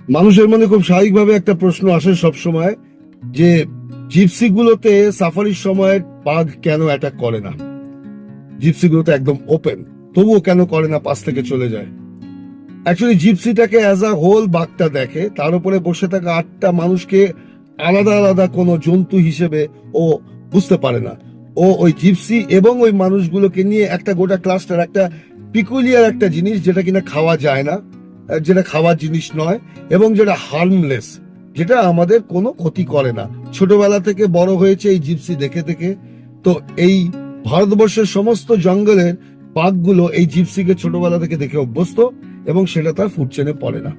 মানুষের মনে খুব স্বাভাবিকভাবে একটা প্রশ্ন আসে সব সময় যে জিপসি গুলোতে সাফারির সময় বাঘ কেন অ্যাটাক করে না। জিপসি গুলোতে একদম ওপেন, তবুও কেন করে না, পাশ থেকে চলে যায়। অ্যাকচুয়ালি জিপসিটাকে অ্যাজ আ হোল বাঘটা দেখে, তার উপরে বসে থাকা 8টা মানুষকে আলাদা আলাদা কোনো জন্তু হিসেবে ও বুঝতে পারে না। ও ওই জিপসি এবং ওই মানুষগুলোকে নিয়ে একটা গোটা ক্লাস্টার, একটা পিকুলিয়ার একটা জিনিস যেটা কিনা খাওয়া যায় না, যেটা খাওয়ার জিনিস নয়, এবং যেটা হার্মলেস, যেটা আমাদের কোনো ক্ষতি করে না। ছোটবেলা থেকে বড় হয়েছে এই জিপসি দেখে দেখে। তো এই ভারতবর্ষের সমস্ত জঙ্গলের বাঘগুলো এই জিপসিকে ছোটবেলা থেকে দেখে অভ্যস্ত, এবং সেটা তার ফুড চেনে পড়ে না।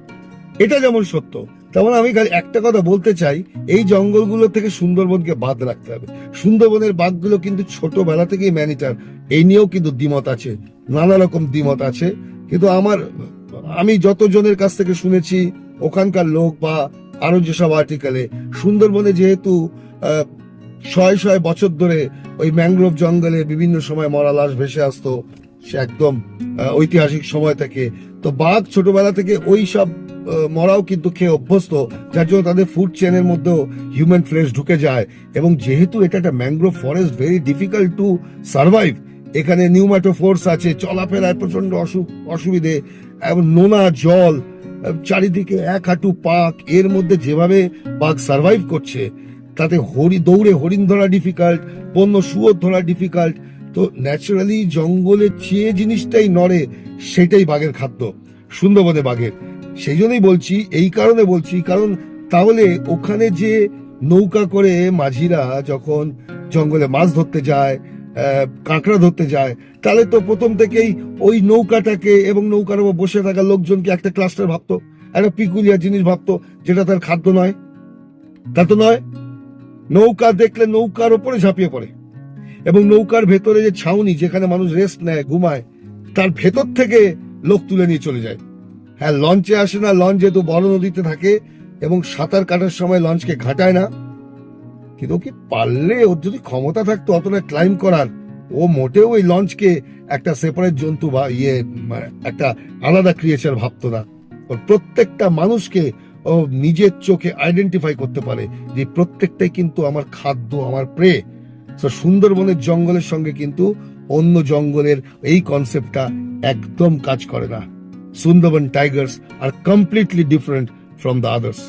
এটা যেমন সত্য, তেমন আমি খালি একটা কথা বলতে চাই, এই জঙ্গলগুলো থেকে সুন্দরবনকে বাদ রাখতে হবে। সুন্দরবনের বাঘগুলো কিন্তু ছোটবেলা থেকেই ম্যানিটার, এই নিয়েও কিন্তু দ্বিমত আছে, নানা রকম দ্বিমত আছে। কিন্তু আমি যতজনের কাছ থেকে শুনেছি, ওখানকার লোক বা আরো যেসব আর্টিকেলে, সুন্দরবনে যেহেতু শয়ে শয়ে বছর ধরে ওই ম্যানগ্রোভ জঙ্গলে বিভিন্ন সময় মরা লাশ ভেসে আসতো, সে একদম ঐতিহাসিক সময় থেকে। তো বাঘ ছোটবেলা থেকে ওই সব মরাও কিন্তু খেয়ে অভ্যস্ত, যার জন্য তাদের ফুড চেনের মধ্যেও হিউম্যান ফ্লেশ ঢুকে যায়। এবং যেহেতু এটা একটা mangrove forest, very difficult to survive. এখানে নিউম্যাটোফোর্স আছে, চলাফেরায় প্রচন্ড অসুবিধে, এবং নোনা জল, চারিদিকে 1 হাঁটু পাক, এর মধ্যে যেভাবে বাঘ সার্ভাইভ করছে, তাতে দৌড়ে হরিণ ধরা ডিফিকাল্ট, বন্য শুয়োর ধরা ডিফিকাল্ট। তো ন্যাচারালি জঙ্গলে যে জিনিসটাই নড়ে সেটাই বাঘের খাদ্য, সুন্দরবনে বাঘের। সেই জন্যই বলছি, এই কারণে বলছি, কারণ তাহলে ওখানে যে নৌকা করে মাঝিরা যখন জঙ্গলে মাছ ধরতে যায়, কাঁকড়া ধরতে যায়, তাহলে তো প্রথম থেকেই ওই নৌকাটাকে এবং নৌকার উপর বসে থাকা লোকজনকে একটা ক্লাস্টার ভাবতো, একটা পিকুলিয়ার জিনিস ভাবতো, যেটা তার খাদ্য নয়। তা তো নয়, নৌকা দেখলে নৌকার ওপরে ঝাঁপিয়ে পড়ে, এবং নৌকার ভেতরে যে ছাউনি, যেখানে মানুষ রেস্ট নেয়, ঘুমায়, তার ভেতর থেকে লোক তুলে নিয়ে চলে যায়। হ্যাঁ, লঞ্চে আসে না, লঞ্চ যেহেতু বড় নদীতে থাকে এবং সাঁতার কাটার সময় লঞ্চকে ঘাটায় না। কিন্তু কি পারলে, ওর যদি ক্ষমতা থাকতো অতটা ক্লাইম করার, ও মোটেও ওই লঞ্চকে একটা সেপারেট জন্তু বা একটা আলাদা ক্রিয়েচার ভাবতো না। ওর প্রত্যেকটা মানুষকে ও নিজের চোখে আইডেন্টিফাই করতে পারে যে প্রত্যেকটাই কিন্তু আমার খাদ্য, আমার প্রে। তো সুন্দরবনের জঙ্গলের সঙ্গে কিন্তু অন্য জঙ্গলের এই কনসেপ্টটা একদম কাজ করে না। Sundarban tigers are completely different from the others.